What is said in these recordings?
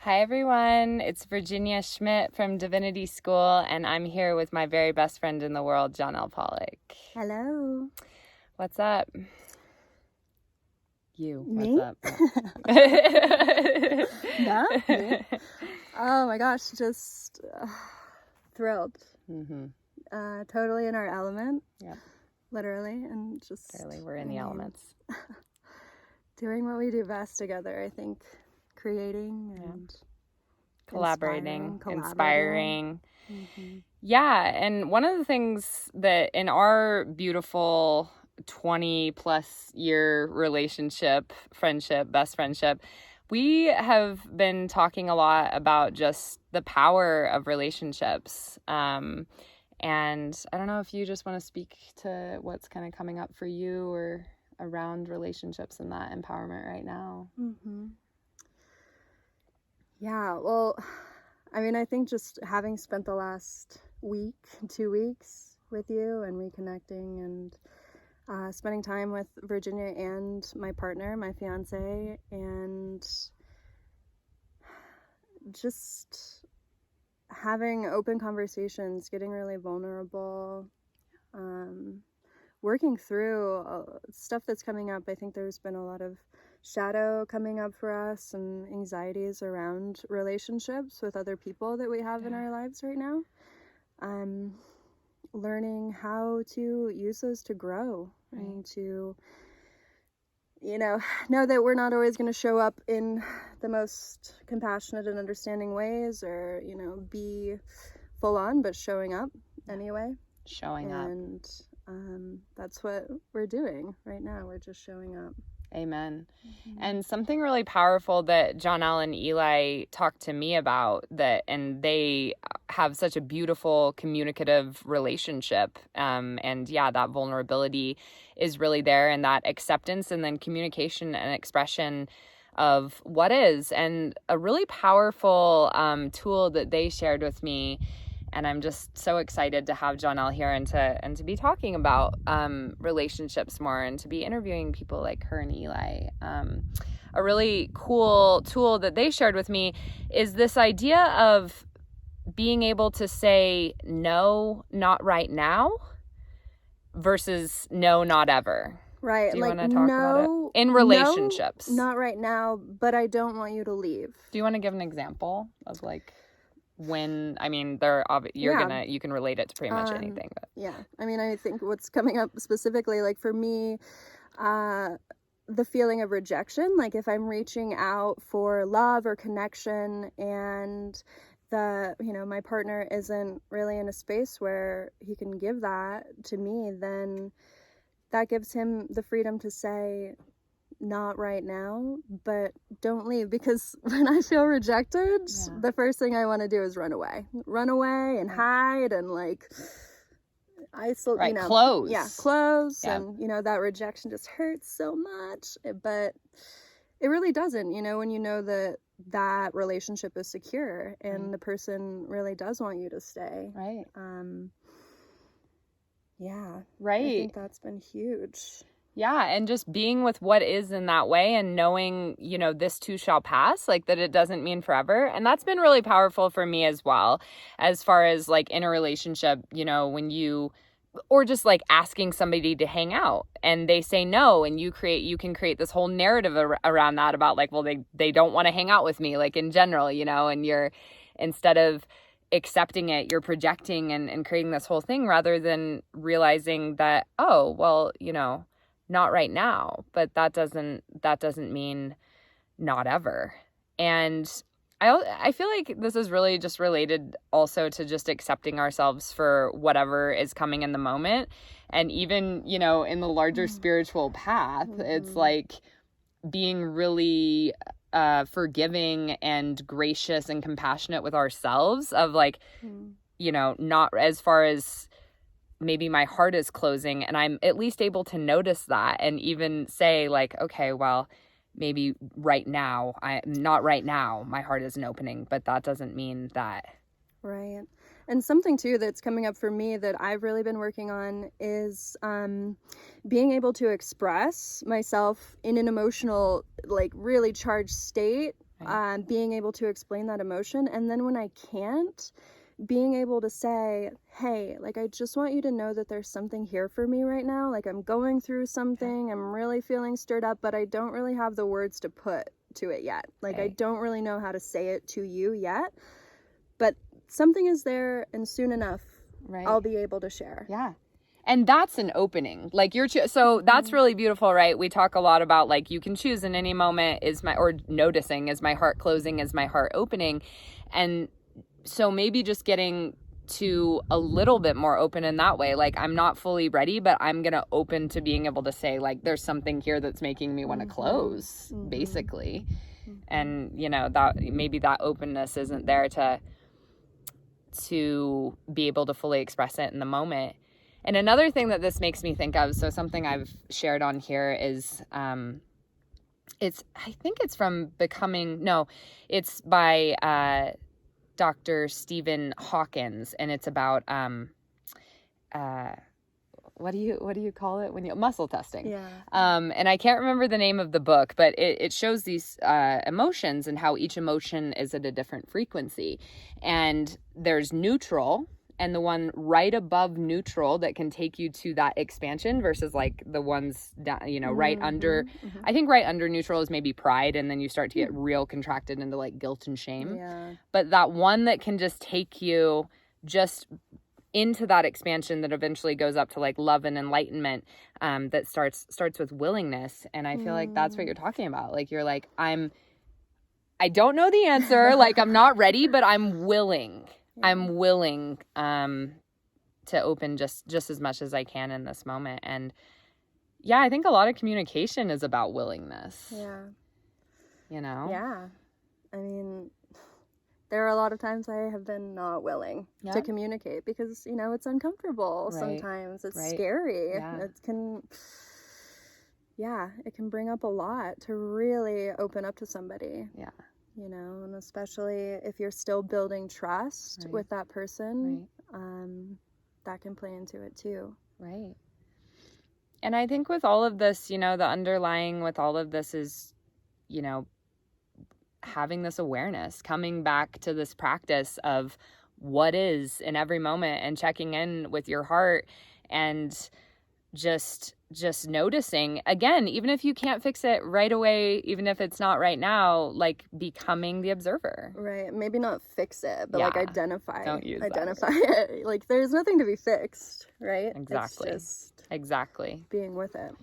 Hi everyone, it's Virginia Schmidt from Divinity School, and I'm here with my very best friend in the world, John L. Pollock. Hello. What's up? Me? What's up? No? Me? Oh my gosh, just thrilled. Totally in our element. Yep. Literally, and just... Clearly, we're in the elements. Doing what we do best together, I think. Creating and... Collaborating. Inspiring. Yeah, and one of the things that in our beautiful 20 plus year relationship, friendship, best friendship, we have been talking a lot about just the power of relationships. And I don't know if you just want to speak to what's kind of coming up for you or around relationships and that empowerment right now. Yeah, well, I mean, I think just having spent the last 2 weeks with you and reconnecting and spending time with Virginia and my partner, my fiance, and just having open conversations, getting really vulnerable, working through stuff that's coming up. I think there's been a lot of shadow coming up for us and anxieties around relationships with other people that we have in our lives right now. Learning how to use those to grow and to, know that we're not always going to show up in the most compassionate and understanding ways or, be full on, but showing up anyway. Showing up. And that's what we're doing right now. We're just showing up. Amen. And something really powerful that John L. and Eli talked to me about, and they have such a beautiful communicative relationship. And that vulnerability is really there, and that acceptance and then communication and expression of what is, and a really powerful tool that they shared with me. And I'm just so excited to have John L. here and to be talking about relationships more and to be interviewing people like her and Eli. A really cool tool that they shared with me is this idea of being able to say no, not right now versus no, not ever. Right. Do you like, want to talk about it? In relationships. No, not right now, but I don't want you to leave. Do you want to give an example of when, I mean, you can relate it to pretty much anything. But. Yeah. I mean, I think what's coming up specifically, for me, the feeling of rejection, if I'm reaching out for love or connection and my partner isn't really in a space where he can give that to me, then that gives him the freedom to say, not right now, but don't leave. Because when I feel rejected, the first thing I want to do is run away and hide and isolate, close. Yeah, close. Yeah. And, that rejection just hurts so much, but it really doesn't, when you know that relationship is secure and the person really does want you to stay. Right. Yeah. Right. I think that's been huge. Yeah, and just being with what is in that way and knowing, this too shall pass, that it doesn't mean forever. And that's been really powerful for me as well, as far as in a relationship, when you, or just asking somebody to hang out and they say no, and you can create this whole narrative around that about they don't want to hang out with me, in general, and you're, instead of accepting it, you're projecting and creating this whole thing rather than realizing that, oh, well, not right now, but that doesn't mean not ever. And I feel like this is really just related also to just accepting ourselves for whatever is coming in the moment. And even, in the larger spiritual path, it's being really forgiving and gracious and compassionate with ourselves of not as far as maybe my heart is closing, and I'm at least able to notice that and even say okay, well, maybe not right now, my heart isn't opening, but that doesn't mean that. Right. And something too that's coming up for me that I've really been working on is being able to express myself in an emotional, really charged state Right. being able to explain that emotion. And then when I can't, being able to say, hey, like, I just want you to know that there's something here for me right now. Like, I'm going through something, I'm really feeling stirred up, but I don't really have the words to put to it yet. Like, I don't really know how to say it to you yet, but something is there, and soon enough, I'll be able to share. Yeah. And that's an opening. Like so that's really beautiful, right? We talk a lot about like, you can choose in any moment or noticing, is my heart closing, is my heart opening? And so maybe just getting to a little bit more open in that way. Like, I'm not fully ready, but I'm going to open to being able to say, like, there's something here that's making me want to close, basically. And, that maybe that openness isn't there to be able to fully express it in the moment. And another thing that this makes me think of, so something I've shared on here is, I think it's from it's by, Dr. Stephen Hawkins, and it's about what do you call it when you muscle testing? Yeah. And I can't remember the name of the book, but it shows these emotions and how each emotion is at a different frequency. And there's neutral, and the one right above neutral that can take you to that expansion versus like the ones down, right under. I think right under neutral is maybe pride, and then you start to get real contracted into like guilt and shame. Yeah. But that one that can just take you just into that expansion that eventually goes up to like love and enlightenment, that starts with willingness. And I feel like that's what you're talking about. Like, you're like, I don't know the answer. Like, I'm not ready, but I'm willing. I'm willing to open just as much as I can in this moment. And yeah, I think a lot of communication is about willingness. Yeah. Yeah. I mean, there are a lot of times I have been not willing to communicate because, it's uncomfortable sometimes. It's scary. It can bring up a lot to really open up to somebody. Yeah. And especially if you're still building trust with that person, that can play into it too. Right. And I think with all of this, the underlying with all of this is, having this awareness, coming back to this practice of what is in every moment and checking in with your heart and just noticing, again, even if you can't fix it right away, even if it's not right now, like becoming the observer. Right. Maybe not fix it, but like identify. Don't use identify it. Like, there's nothing to be fixed, right? Exactly. It's just exactly. being with it.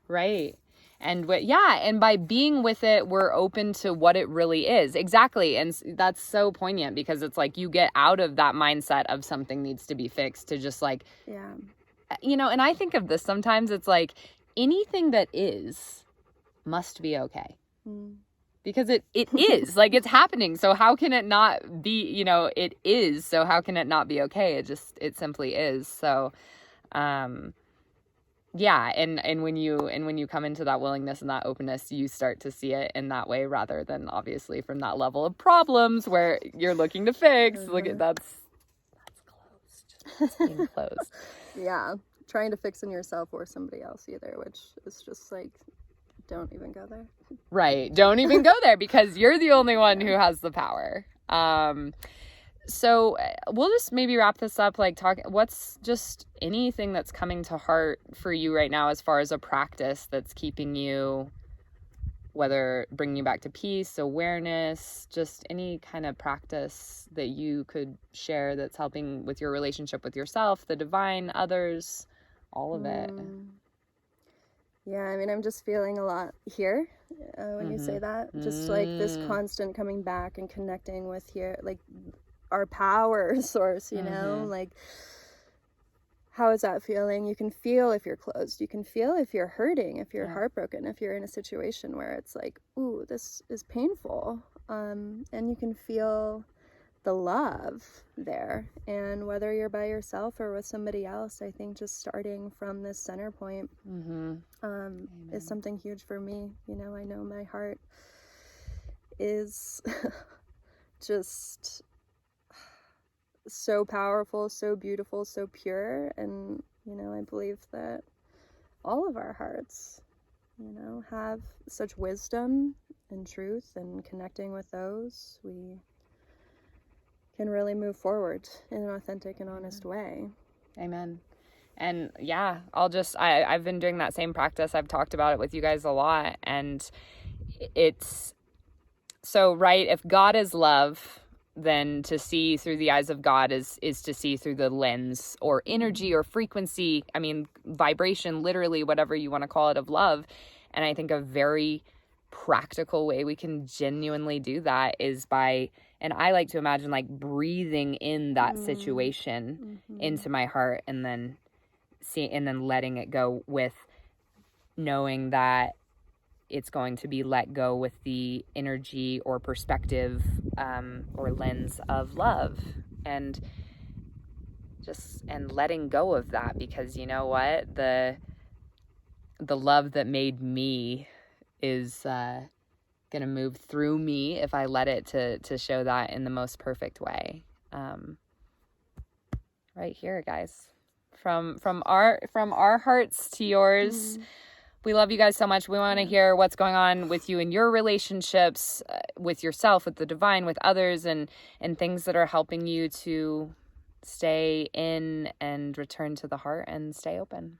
Right. And and by being with it, we're open to what it really is. Exactly. And that's so poignant because it's like you get out of that mindset of something needs to be fixed to just like, and I think of this sometimes, it's like anything that is must be okay. Because it is like it's happening. So how can it not be, it is. So how can it not be okay? It simply is. So, yeah, and when you come into that willingness and that openness, you start to see it in that way rather than obviously from that level of problems where you're looking to fix. Look at that's closed. It's being closed. Yeah, trying to fix in yourself or somebody else either, which is just like, don't even go there. Right, don't even go there because you're the only one who has the power. So we'll just maybe wrap this up, like what's just anything that's coming to heart for you right now as far as a practice that's keeping you, whether bringing you back to peace, awareness, just any kind of practice that you could share that's helping with your relationship with yourself, the divine, others, all of it. Yeah, I mean, I'm just feeling a lot here when you say that. Just like this constant coming back and connecting with here, like our power source, like how is that feeling? You can feel if you're closed. You can feel if you're hurting, if you're heartbroken, if you're in a situation where it's like, ooh, this is painful. And you can feel the love there. And whether you're by yourself or with somebody else, I think just starting from this center point is something huge for me. I know my heart is just so powerful, so beautiful, so pure, and I believe that all of our hearts have such wisdom and truth, and connecting with those, we can really move forward in an authentic and honest way. Amen. And yeah, I've been doing that same practice. I've talked about it with you guys a lot. And it's so, right, if God is love, then to see through the eyes of God is to see through the lens or energy or frequency. I mean, vibration, literally, whatever you want to call it, of love. And I think a very practical way we can genuinely do that is by, and I like to imagine like breathing in that situation into my heart, and then letting it go, with knowing that it's going to be let go with the energy or perspective or lens of love, and letting go of that, because you know what, the love that made me is gonna move through me if I let it to show that in the most perfect way. Right here, guys, from our hearts to yours. We love you guys so much. We want to hear what's going on with you in your relationships, with yourself, with the divine, with others, and things that are helping you to stay in and return to the heart and stay open.